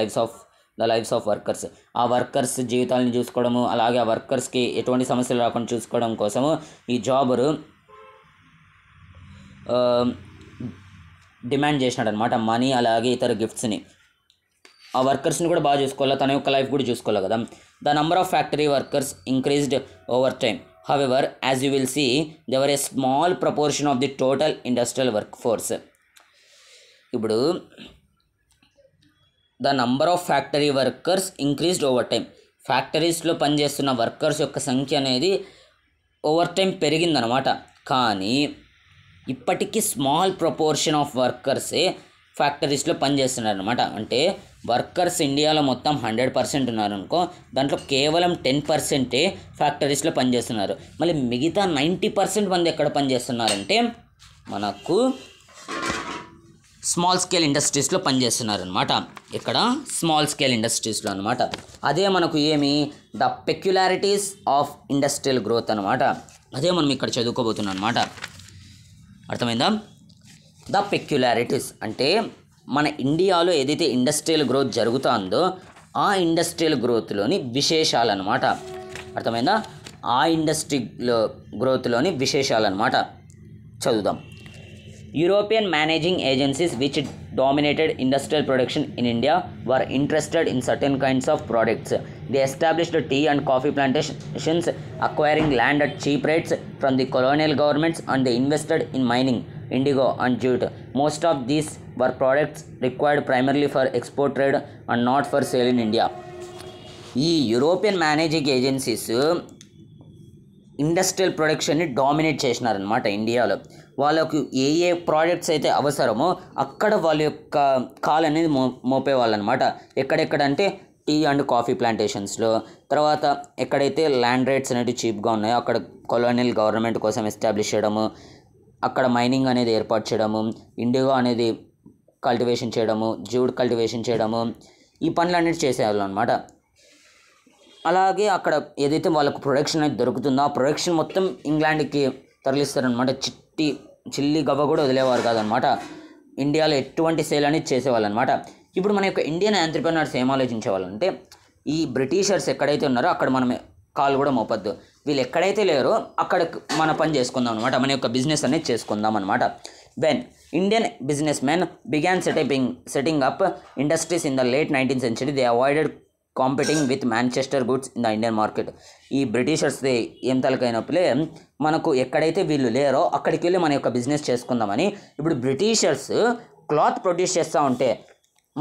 lives of workers. ఆ వర్కర్స్ జీవితాలను చూసుకోవడము అలాగే ఆ వర్కర్స్కి ఎటువంటి సమస్యలు రాకుండా చూసుకోవడం కోసము ఈ జాబరు డిమాండ్ చేసినాడు అనమాట మనీ అలాగే ఇతర గిఫ్ట్స్ని. ఆ వర్కర్స్ని కూడా బాగా చూసుకోవాలి, తన యొక్క లైఫ్ కూడా చూసుకోవాలి కదా. The number of factory workers increased over time. However as you will see they were a small proportion of the total industrial work force. ఇప్పుడు the number of factory workers increased over time. ఫ్యాక్టరీస్లో పనిచేస్తున్న వర్కర్స్ యొక్క సంఖ్య అనేది ఓవర్ టైం పెరిగిందనమాట. కానీ ఇప్పటికీ స్మాల్ ప్రపోర్షన్ ఆఫ్ వర్కర్సే ఫ్యాక్టరీస్లో పనిచేస్తున్నారు అనమాట. అంటే వర్కర్స్ ఇండియాలో మొత్తం 100% ఉన్నారనుకో, దాంట్లో కేవలం 10%ఏ ఫ్యాక్టరీస్లో పనిచేస్తున్నారు. మళ్ళీ మిగతా 90% మంది ఎక్కడ పనిచేస్తున్నారంటే మనకు స్మాల్ స్కేల్ ఇండస్ట్రీస్లో పనిచేస్తున్నారు అనమాట. ఇక్కడ స్మాల్ స్కేల్ ఇండస్ట్రీస్లో అనమాట. అదే మనకు ఏమి ద పెక్యులారిటీస్ ఆఫ్ ఇండస్ట్రియల్ గ్రోత్ అనమాట. అదే మనం ఇక్కడ చదువుకోబోతున్నాం అనమాట. అర్థమైందా? ద పెక్యులారిటీస్ అంటే మన ఇండియాలో ఏదైతే ఇండస్ట్రియల్ గ్రోత్ జరుగుతుందో ఆ ఇండస్ట్రియల్ గ్రోత్లోని విశేషాలన్నమాట. అర్థమైందా? ఆ ఇండస్ట్రీలో గ్రోత్లోని విశేషాలన్నమాట. చదువుదాం. European managing agencies which dominated industrial production in India were interested in certain kinds of products. They established tea and coffee plantations, acquiring land at cheap rates from the colonial governments, and they invested in mining, indigo and jute. Most of these were products required primarily for export trade and not for sale in India. ఈ యూరోపియన్ మేనేజింగ్ ఏజెన్సీస్ ఇండస్ట్రియల్ ప్రొడక్షన్ని డామినేట్ చేసినారనమాట ఇండియాలో. వాళ్ళకు ఏ ఏ ప్రోడక్ట్స్ అయితే అవసరమో అక్కడ వాళ్ళ యొక్క కాల్ అనేది మోపేవాళ్ళు అనమాట. ఎక్కడెక్కడంటే టీ అండ్ కాఫీ ప్లాంటేషన్స్లో, తర్వాత ఎక్కడైతే ల్యాండ్ రేట్స్ అనేవి చీప్గా ఉన్నాయో అక్కడ కొలోనియల్ గవర్నమెంట్ కోసం ఎస్టాబ్లిష్ చేయడము, అక్కడ మైనింగ్ అనేది ఏర్పాటు చేయడము, ఇండిగో అనేది కల్టివేషన్ చేయడము, జూడ్ కల్టివేషన్ చేయడము, ఈ పనులన్నిటి చేసేవాళ్ళు అనమాట. అలాగే అక్కడ ఏదైతే వాళ్ళకు ప్రొడక్షన్ అనేది దొరుకుతుందో ఆ ప్రొడక్షన్ మొత్తం ఇంగ్లాండ్కి తరలిస్తారనమాట. చిల్లి గవ్వ కూడా వదిలేవారు కాదనమాట. ఇండియాలో ఎటువంటి సేల్ అనేది చేసేవాళ్ళు అనమాట. ఇప్పుడు మన యొక్క ఇండియన్ ఎంటర్‌ప్రెన్యూర్స్ ఏం ఆలోచించేవాళ్ళంటే ఈ బ్రిటిషర్స్ ఎక్కడైతే ఉన్నారో అక్కడ మనం కాల్ కూడా మోపద్దు, వీళ్ళు ఎక్కడైతే లేరో అక్కడ మన పని చేసుకుందాం అనమాట, మన యొక్క బిజినెస్ అనేది చేసుకుందాం అనమాట. When Indian business men began setting up industries in the late 19th century, they avoided competing with Manchester goods in the Indian market. ఈ బ్రిటిషర్స్ది ఏం తలకైనప్పుడే మనకు ఎక్కడైతే వీళ్ళు లేరో అక్కడికి వెళ్ళి మన యొక్క బిజినెస్ చేసుకుందామని ఇప్పుడు బ్రిటిషర్స్ క్లాత్ ప్రొడ్యూస్ చేస్తూ ఉంటే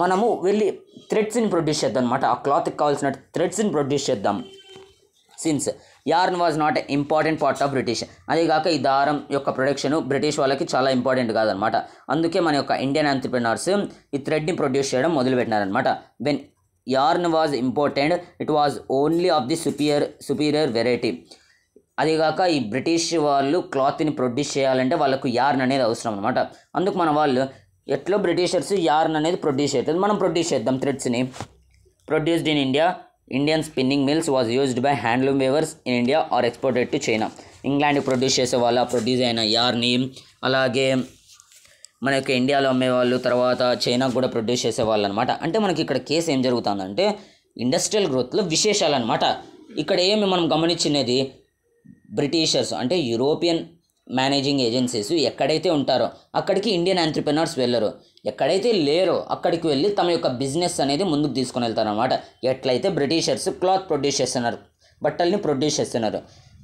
మనము వెళ్ళి థ్రెడ్స్ని ప్రొడ్యూస్ చేద్దాం అనమాట. ఆ క్లాత్కి కావాల్సిన థ్రెడ్స్ని ప్రొడ్యూస్ చేద్దాం. Since yarn was not important part of British. అదేగాక ఈ దారం యొక్క ప్రొడక్షన్ బ్రిటిష్ వాళ్ళకి చాలా ఇంపార్టెంట్ కాదనమాట. అందుకే మన యొక్క ఇండియన్ ఎంటర్‌ప్రెన్యూర్స్ ఈ థ్రెడ్ని ప్రొడ్యూస్ చేయడం మొదలుపెట్టినారనమాట. When yarn was imported, it was only of the superior variety. అదేగాక ఈ బ్రిటిష్ వాళ్ళు క్లాత్ని ప్రొడ్యూస్ చేయాలంటే వాళ్ళకు యార్న్ అనేది అవసరం అనమాట. అందుకు మన వాళ్ళు ఎట్లా బ్రిటిషర్స్ యార్న్ అనేది ప్రొడ్యూస్ చేస్తుంది, మనం ప్రొడ్యూస్ చేద్దాం థ్రెడ్స్ని. Produced in India, Indian spinning mills was used by handloom weavers in India or exported to China. ఇంగ్లాండ్కి ప్రొడ్యూస్ చేసే వాళ్ళ ప్రొడ్యూస్ అయిన యార్ని అలాగే మన యొక్క ఇండియాలో అమ్మేవాళ్ళు, తర్వాత చైనాకు కూడా ప్రొడ్యూస్ చేసేవాళ్ళు అనమాట. అంటే మనకి ఇక్కడ కేసు ఏం జరుగుతుందంటే ఇండస్ట్రియల్ గ్రోత్లో విశేషాలు అనమాట. ఇక్కడ ఏమి మనం గమనించినది బ్రిటిషర్స్ అంటే యూరోపియన్ మేనేజింగ్ ఏజెన్సీస్ ఎక్కడైతే ఉంటారో అక్కడికి ఇండియన్ ఎంటర్‌ప్రెన్యూర్స్ వెళ్ళరు, ఎక్కడైతే లేరో అక్కడికి వెళ్ళి తమ యొక్క బిజినెస్ అనేది ముందుకు తీసుకొని వెళ్తారు అనమాట. ఎట్లయితే బ్రిటిషర్స్ క్లాత్ ప్రొడ్యూస్ చేస్తున్నారు, బట్టల్ని ప్రొడ్యూస్ చేస్తున్నారు,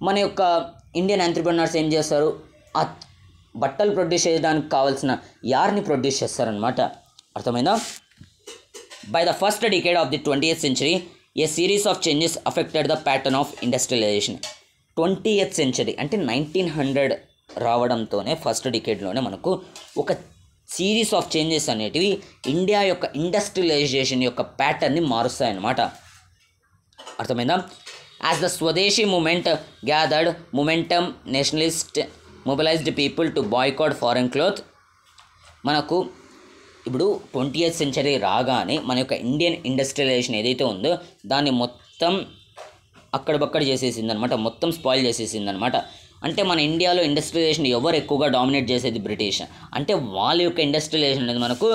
మన యొక్క ఇండియన్ ఎంటర్‌ప్రెన్యూర్స్ ఏం చేస్తారు, ఆ బట్టలు ప్రొడ్యూస్ చేయడానికి కావాల్సిన యార్ని ప్రొడ్యూస్ చేస్తారనమాట. అర్థమైందా? By the first decade of the 20th century, a series of changes affected the pattern of industrialisation. 20th century అంటే 1900 రావడంతోనే ఫస్ట్ డికేడ్లోనే మనకు ఒక సిరీస్ ఆఫ్ చేంజెస్ అనేటివి ఇండియా యొక్క ఇండస్ట్రియలైజేషన్ యొక్క ప్యాటర్న్ని మారుస్తాయన్నమాట. అర్థమైందా? As the swadeshi movement gathered momentum, nationalist mobilised people to boycott foreign cloth. మనకు ఇప్పుడు 20th century రాగానే మన యొక్క ఇండియన్ ఇండస్ట్రియలైజేషన్ ఏదైతే ఉందో దాన్ని మొత్తం అక్కడబక్కడ చేసేసింది అనమాట, మొత్తం స్పాయిల్ చేసేసింది అనమాట. అంటే మన ఇండియాలో ఇండస్ట్రియలైజేషన్ ఎవరు ఎక్కువగా డామినేట్ చేసేది బ్రిటిష్. అంటే వాళ్ళ యొక్క ఇండస్ట్రియలైజేషన్ అనేది మనకు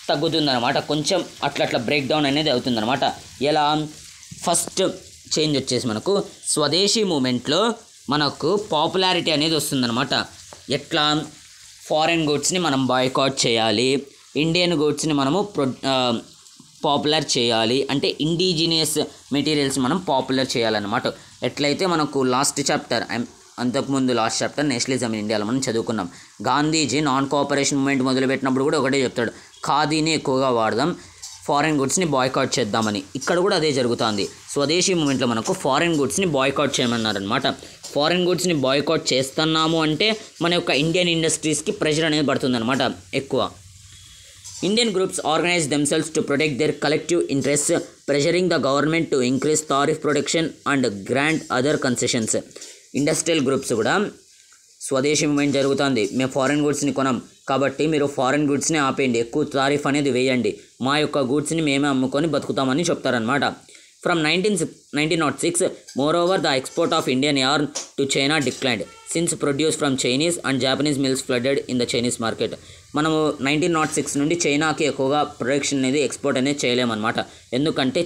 తగ్గుతుందన్నమాట, కొంచెం అట్లా బ్రేక్ డౌన్ అనేది అవుతుందన్నమాట. ఎలా ఫస్ట్ చేంజ్ వచ్చేసి మనకు స్వదేశీ మూమెంట్లో మనకు పాపులారిటీ అనేది వస్తుందన్నమాట. ఎట్లా ఫారెన్ గూడ్స్ని మనం బాయ్కాట్ చేయాలి, ఇండియన్ గూడ్స్ని మనము పాపులర్ చేయాలి, అంటే ఇండిజినియస్ మెటీరియల్స్ మనం పాపులర్ చేయాలన్నమాట. ఎట్లయితే మనకు అంతకుముందు లాస్ట్ చాప్టర్ నేషనలిజం ఇన్ ఇండియాలో మనం చదువుకున్నాం. గాంధీజీ నాన్ కోఆపరేషన్ మూమెంట్ మొదలుపెట్టినప్పుడు కూడా ఒకటే చెప్తాడు, ఖాదీని ఎక్కువగా వాడదాం, ఫారెన్ గుడ్స్ని బాయ్కాట్ చేద్దామని. ఇక్కడ కూడా అదే జరుగుతుంది. స్వదేశీ మూమెంట్లో మనకు ఫారెన్ గుడ్స్ని బాయ్కాట్ చేయమన్నారనమాట. ఫారెన్ గుడ్స్ని బాయ్కాట్ చేస్తున్నాము అంటే మన యొక్క ఇండియన్ ఇండస్ట్రీస్కి ప్రెషర్ అనేది పడుతుందన్నమాట ఎక్కువ. Indian groups organise themselves to protect there collective interests, pressuring the government to increase tariff protection and grant other concessions. Industrial groups కూడా స్వదేశీ మూమెంట్ జరుగుతుంది, మేము ఫారెన్ గూడ్స్ని కొనం కాబట్టి మీరు ఫారెన్ గూడ్స్ని ఆపేయండి, ఎక్కువ టారిఫ్ అనేది వేయండి, మా యొక్క గూడ్స్ని మేమే అమ్ముకొని బతుకుతామని చెప్తారనమాట. From 1906 moreover the export of Indian yarn to China declined since produced from Chinese and Japanese mills flooded in the Chinese market. మనము 1906 నుండి చైనాకి ఎక్కువగా ప్రొడక్షన్ అనేది ఎక్స్పోర్ట్ అనేది చేయలేమన్నమాట. ఎందుకంటే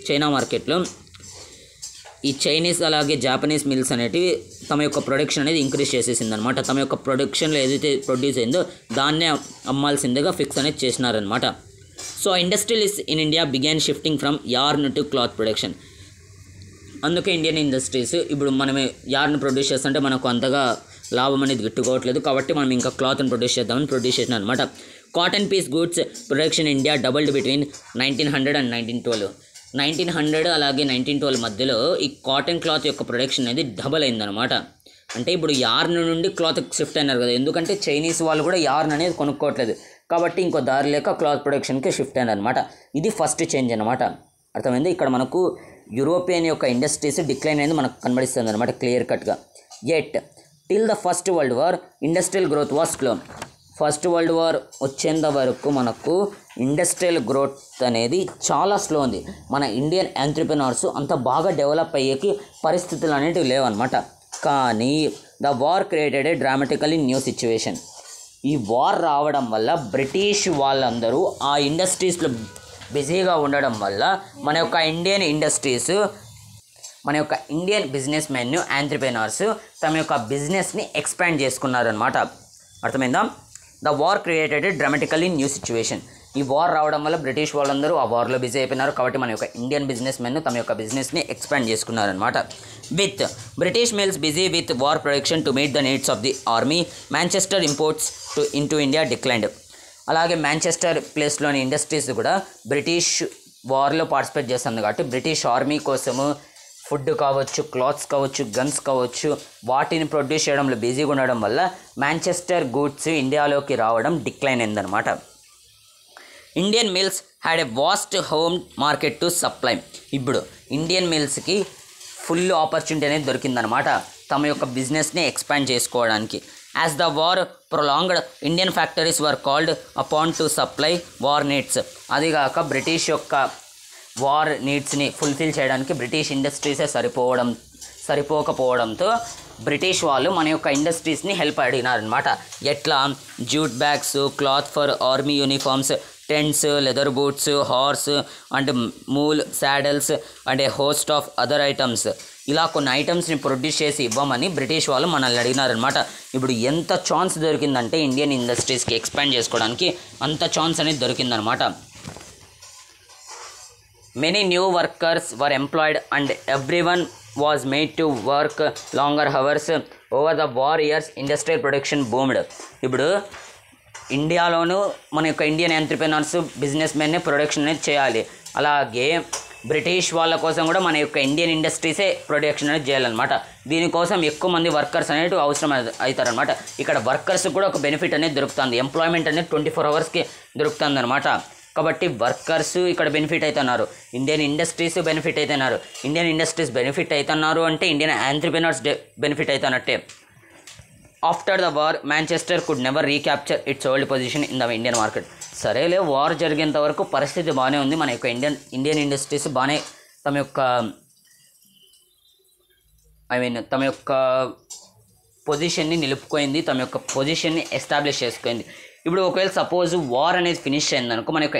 చైనా మార్కెట్లో ఈ చైనీస్ అలాగే జాపనీస్ మిల్స్ అనేటివి తమ యొక్క ప్రొడక్షన్ అనేది ఇంక్రీజ్ చేసేసిందనమాట. తమ యొక్క ప్రొడక్షన్లో ఏదైతే ప్రొడ్యూస్ అయిందో దాన్నే అమ్మాల్సిందిగా ఫిక్స్ అనేది చేసినారనమాట. So industrialist in India began shifting from yarn to cloth production. అందుకే ఇండియన్ ఇండస్ట్రీస్ ఇప్పుడు మనం యార్న్ ప్రొడ్యూస్ చేస్తుంటే మనకు అంతగా లాభం అనేది గిట్టుకోవట్లేదు, కాబట్టి మనం ఇంకా క్లాత్ని ప్రొడ్యూస్ చేసినాం అనమాట. Cotton piece goods production India doubled between 1900 and 1912. 1900 అలాగే 1912 మధ్యలో ఈ కాటన్ క్లాత్ యొక్క ప్రొడక్షన్ అనేది డబల్ అయిందనమాట. అంటే ఇప్పుడు యార్న్ నుండి క్లాత్ షిఫ్ట్ అయినారు కదా, ఎందుకంటే చైనీస్ వాళ్ళు కూడా యార్న్ అనేది కొనుక్కోవట్లేదు కాబట్టి ఇంకో దారి లేక క్లాత్ ప్రొడక్షన్కి షిఫ్ట్ అయినారు అనమాట. ఇది ఫస్ట్ చేంజ్ అనమాట. అర్థమైంది. ఇక్కడ మనకు యూరోపియన్ యొక్క ఇండస్ట్రీస్ డిక్లైన్ అనేది మనకు కనబడిస్తుంది అనమాట క్లియర్ కట్గా. At till the first world war industrial growth was slow. First world war వచ్చేంత వరకు మనకు ఇండస్ట్రియల్ గ్రోత్ అనేది చాలా స్లో ఉంది. మన ఇండియన్ ఎంట్రప్రెనర్స్ అంత బాగా డెవలప్ అయ్యేకి పరిస్థితులు అనేటివి లేవన్నమాట. కానీ the war created a dramatically new situation. ఈ వార్ రావడం వల్ల బ్రిటిష్ వాళ్ళందరూ ఆ ఇండస్ట్రీస్లో బిజీగా ఉండడం వల్ల మన యొక్క ఇండియన్ బిజినెస్ మెన్ ఎంట్రప్రెనర్స్ తమ యొక్క బిజినెస్ని ఎక్స్పాండ్ చేసుకున్నారనమాట. అర్థమైందా? The war created dramatically new situation. ఈ వార్ రావడం వల్ల బ్రిటిష్ వాళ్ళందరూ ఆ వార్లో బిజీ అయిపోయినారు కాబట్టి మన యొక్క ఇండియన్ బిజినెస్ మెన్ తమ యొక్క బిజినెస్ని ఎక్స్పాండ్ చేసుకున్నారనమాట. With British mills busy with war production to meet the needs of the army, Manchester imports into India declined. అలాగే మాంచెస్టర్ ప్లేస్లోని ఇండస్ట్రీస్ కూడా బ్రిటిష్ వార్లో పార్టిసిపేట్ చేస్తుంది కాబట్టి బ్రిటిష్ ఆర్మీ కోసము ఫుడ్ కావచ్చు, క్లాత్స్ కావచ్చు, గన్స్ కావచ్చు వాటిని ప్రొడ్యూస్ చేయడంలో బిజీగా ఉండడం వల్ల మాంచెస్టర్ గూడ్స్ ఇండియాలోకి రావడం డిక్లైన్ అయిందనమాట. Indian mills had a vast home market to supply. ఇప్పుడు ఇండియన్ మిల్స్కి ఫుల్ ఆపర్చునిటీ అనేది దొరికిందనమాట తమ యొక్క బిజినెస్ని ఎక్స్పాండ్ చేసుకోవడానికి. As the war prolonged Indian factories were called upon to supply war needs. అదిగాక బ్రిటిష్ యొక్క వార్ నీడ్స్ని ఫుల్ఫిల్ చేయడానికి బ్రిటిష్ ఇండస్ట్రీసే సరిపోకపోవడంతో బ్రిటిష్ వాళ్ళు మన యొక్క ఇండస్ట్రీస్ని హెల్ప్ అడిగినారనమాట. ఎట్లా? Jute bags, cloth for army uniforms, tents, leather boots, horse and mule saddles and A host of other items. ఇలా కొన్ని ఐటమ్స్ని ప్రొడ్యూస్ చేసి ఇవ్వమని బ్రిటిష్ వాళ్ళు మనల్ని అడిగినారనమాట. ఇప్పుడు ఎంత ఛాన్స్ దొరికిందంటే ఇండియన్ ఇండస్ట్రీస్కి ఎక్స్పాండ్ చేసుకోవడానికి అంత ఛాన్స్ అనేది దొరికిందనమాట. Many new workers were employed and everyone was made to work longer hours. Over the war years, industrial production boomed. ఇప్పుడు ఇండియాలోనూ మన యొక్క ఇండియన్ ఎంట్రప్రెనర్స్ బిజినెస్ మెన్నే ప్రొడక్షన్ అనేది చేయాలి. అలాగే బ్రిటిష్ వాళ్ళ కోసం కూడా మన యొక్క ఇండియన్ ఇండస్ట్రీసే ప్రొడక్షన్ అనేది చేయాలన్నమాట. దీనికోసం ఎక్కువ మంది వర్కర్స్ అనేవి అవసరం అవుతారనమాట. ఇక్కడ వర్కర్స్ కూడా ఒక బెనిఫిట్ అనేది దొరుకుతుంది. ఎంప్లాయ్మెంట్ అనేది 24 hours దొరుకుతుంది అనమాట. కాబట్టి వర్కర్స్ ఇక్కడ బెనిఫిట్ అవుతున్నారు, ఇండియన్ ఇండస్ట్రీస్ బెనిఫిట్ అవుతున్నారు. ఇండియన్ ఇండస్ట్రీస్ బెనిఫిట్ అవుతున్నారు అంటే ఇండియన్ ఎంట్రప్రెనర్స్ బెనిఫిట్ అవుతున్నట్టే. After the war Manchester could never recapture its old position in the Indian market. సరేలే, వార్ జరిగేంత వరకు పరిస్థితి బాగానే ఉంది. మన యొక్క ఇండియన్ ఇండస్ట్రీస్ బాగానే తమ యొక్క పొజిషన్ని నిలుపుకోయింది, తమ యొక్క పొజిషన్ని ఎస్టాబ్లిష్ చేసుకుంది. ఇప్పుడు ఒకవేళ సపోజ్ వార్ అనేది ఫినిష్ అయిందనుకో మన యొక్క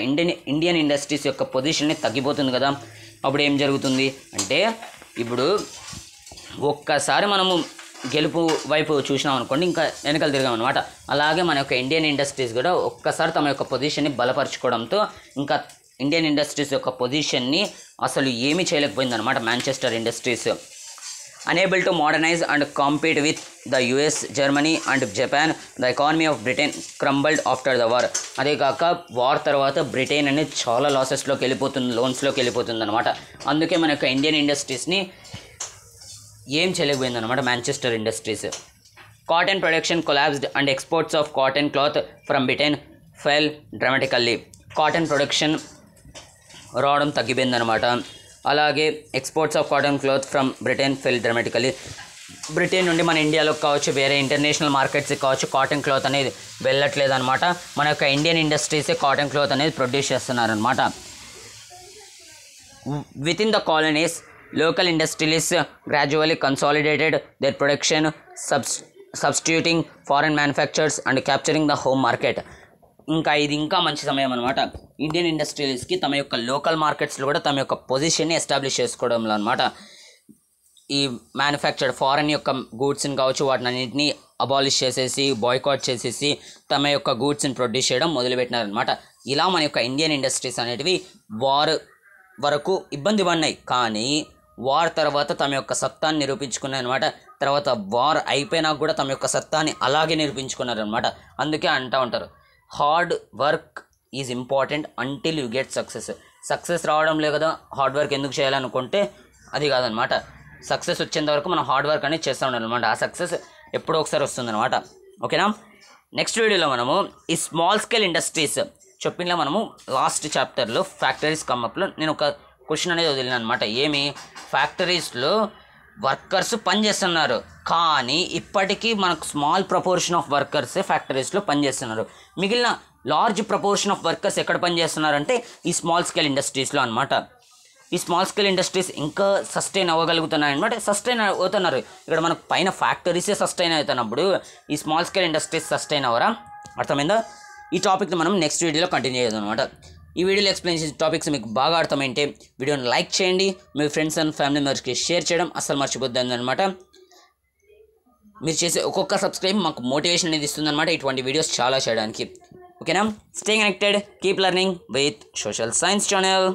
ఇండియన్ ఇండస్ట్రీస్ యొక్క పొజిషన్ని తగ్గిపోతుంది కదా. అప్పుడు ఏం జరుగుతుంది అంటే ఇప్పుడు ఒక్కసారి మనము గెలుపు వైపు చూసినాం అనుకోండి, ఇంకా వెనకాల తిరిగామన్నమాట. అలాగే మన యొక్క ఇండియన్ ఇండస్ట్రీస్ కూడా ఒక్కసారి తమ యొక్క పొజిషన్ని బలపరచుకోవడంతో ఇంకా ఇండియన్ ఇండస్ట్రీస్ యొక్క పొజిషన్ని అసలు ఏమీ చేయలేకపోయిందన్నమాట Manchester industries. unable to modernize and compete with the US, Germany and Japan. The economy of Britain crumbled after the war. అదే కాక వార్ తర్వాత బ్రిటన్ అనేది చాలా లాసెస్లోకి వెళ్ళిపోతుంది, లోన్స్లోకి వెళ్ళిపోతుంది అనమాట. అందుకే మన యొక్క ఇండియన్ ఇండస్ట్రీస్ని ఏం చేయలేకపోయింది అనమాట Manchester industries. Cotton production collapsed and exports of cotton cloth from Britain fell dramatically. Cotton production రావడం తగ్గిపోయిందనమాట. అలాగే exports of cotton cloth from Britain fell dramatically. Britain నుండి మన ఇండియాలోకి కావచ్చు, వేరే ఇంటర్నేషనల్ మార్కెట్స్కి కావచ్చు, కాటన్ క్లాత్ అనేది వెళ్ళట్లేదు అనమాట. మన యొక్క ఇండియన్ ఇండస్ట్రీసే కాటన్ క్లాత్ అనేది ప్రొడ్యూస్ చేస్తున్నారనమాట. With in the colonies local industries gradually consolidated their production, substituting foreign manufacturers and capturing the home market. ఇది ఇంకా మంచి సమయం అనమాట ఇండియన్ ఇండస్ట్రీస్కి తమ యొక్క లోకల్ మార్కెట్స్లో కూడా తమ యొక్క పొజిషన్ని ఎస్టాబ్లిష్ చేసుకోవడంలో అనమాట. ఈ మ్యానుఫ్యాక్చర్డ్ ఫారెన్ యొక్క గూడ్స్ని కావచ్చు వాటిని అన్నింటినీ అబాలిష్ చేసేసి, బాయ్కాట్ చేసేసి తమ యొక్క గూడ్స్ని ప్రొడ్యూస్ చేయడం మొదలుపెట్టినారనమాట. ఇలా మన యొక్క ఇండియన్ ఇండస్ట్రీస్ అనేటివి వార్ వరకు ఇబ్బంది పడినాయి, కానీ వార్ తర్వాత తమ యొక్క సత్తాన్ని నిరూపించుకున్నాయి అనమాట. తర్వాత వార్ అయిపోయినా కూడా తమ యొక్క సత్తాన్ని అలాగే నిరూపించుకున్నారనమాట. అందుకే అంటూ ఉంటారు, hard work is important until you get success. Success రావడం లేదు కదా హార్డ్ వర్క్ ఎందుకు చేయాలనుకుంటే అది కాదనమాట. సక్సెస్ వచ్చేంత వరకు మనం హార్డ్ వర్క్ అనేది చేస్తూ ఉండాలన్నమాట. ఆ సక్సెస్ ఎప్పుడో ఒకసారి వస్తుందన్నమాట. ఓకేనా. నెక్స్ట్ వీడియోలో మనము ఈ స్మాల్ స్కేల్ ఇండస్ట్రీస్ చెప్పినలా మనము లాస్ట్ చాప్టర్లో ఫ్యాక్టరీస్ కమ్మప్లో నేను ఒక క్వశ్చన్ అనేది వదిలిన అనమాట. ఏమి, ఫ్యాక్టరీస్లో వర్కర్స్ పనిచేస్తున్నారు, కానీ ఇప్పటికీ మనకు స్మాల్ ప్రపోర్షన్ ఆఫ్ వర్కర్సే ఫ్యాక్టరీస్లో పనిచేస్తున్నారు. మిగిలిన లార్జ్ ప్రపోర్షన్ ఆఫ్ వర్కర్స్ ఎక్కడ పనిచేస్తున్నారంటే ఈ స్మాల్ స్కేల్ ఇండస్ట్రీస్లో అనమాట. ఈ స్మాల్ స్కేల్ ఇండస్ట్రీస్ ఇంకా సస్టైన్ అవ్వగలుగుతున్నాయి అనమాట. సస్టైన్ అవుతున్నారు. ఇక్కడ మనకు పైన ఫ్యాక్టరీసే సస్టైన్ అవుతున్నప్పుడు ఈ స్మాల్ స్కేల్ ఇండస్ట్రీస్ సస్టైన్ అవ్వరా? అర్థమైందా? ఈ టాపిక్ని మనం నెక్స్ట్ వీడియోలో కంటిన్యూ చేద్దాం అనమాట. ఈ వీడియోలో ఎక్స్ప్లెయిన్ చేసే టాపిక్స్ మీకు బాగా అర్థమైంటే వీడియోని లైక్ చేయండి, మీ ఫ్రెండ్స్ అండ్ ఫ్యామిలీ మెంబర్స్కి షేర్ చేయడం అస్సలు మర్చిపోద్దని అనమాట. మీరు చేసే ఒక్కొక్క సబ్స్క్రైబ్ మాకు మోటివేషన్ అనేది ఇస్తుందన్నమాట ఇటువంటి వీడియోస్ చాలా చేయడానికి. ఓకేనా. Stay connected, keep learning with social science channel.